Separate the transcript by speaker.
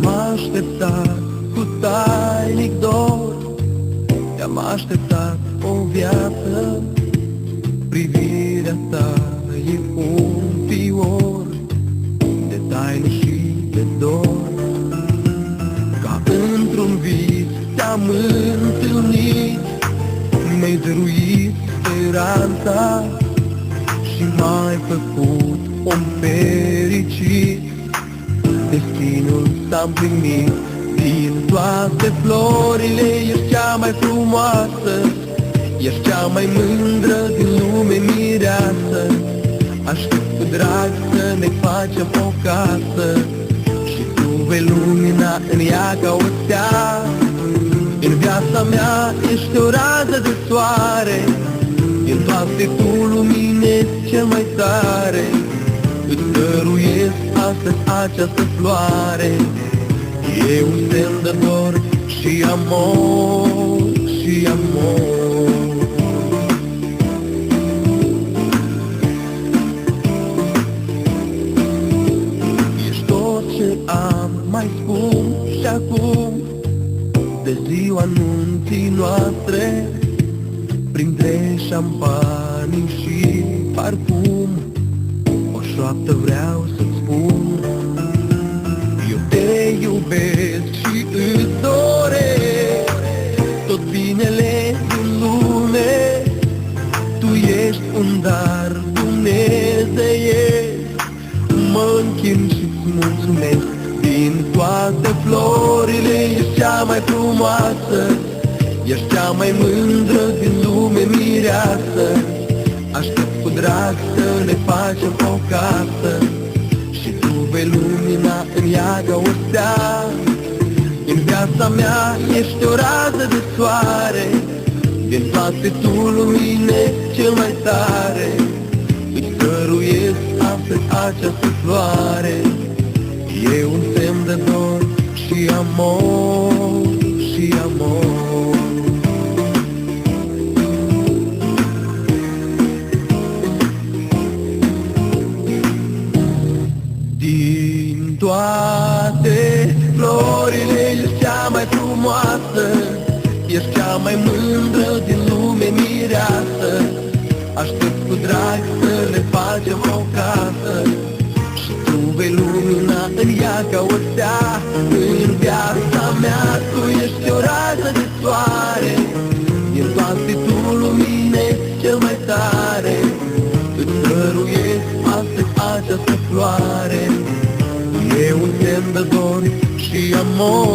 Speaker 1: Te-am așteptat cu tainic dor, te-am așteptat o viață. Privirea ta e un fior de taină și de dor. Ca într-un vis te-am întâlnit, mi-ai dăruit speranța și m-ai făcut om fericit. Destinul s-a împlinit, din toate florile ești cea mai frumoasă, ești cea mai mândră din lume, mireasă. Aștept cu drag să ne facem o casă și tu vei lumina în ea ca o stea. În viața mea ești o rază de soare, din toate tu luminezi cel mai tare. Îți dăruiesc astăzi această floare, e un semn de dor și amor, și amor. Ești tot ce am mai scump și acum, de ziua nunții noastre, printre șampanii și parfum, o șoaptă vreau să-ți spun: eu te iubesc și îți doresc tot binele din lume. Tu ești un dar dumnezeiesc, mă închin și-ți mulțumesc. Din toate florile ești cea mai frumoasă, ești cea mai mândră din lume, mireasă. Aștept cu drag să ne facem o casă și tu vei lumina în ea ca o stea. În viața mea ești o rază de soare, din toate tu lumine cel mai tare. Îți dăruiesc astăzi această floare, e un semn de dor și amor, și amor. Din toate florile ești cea mai frumoasă, ești cea mai mândră din lume, mireasă. Aștept cu drag să ne facem o casă și tu vei lumina în ea ca o stea. În viața mea tu ești o rază de soare, din toate tu lumine cel mai tare. Îți dăruiesc astăzi această floare, e un semn de dor și amor.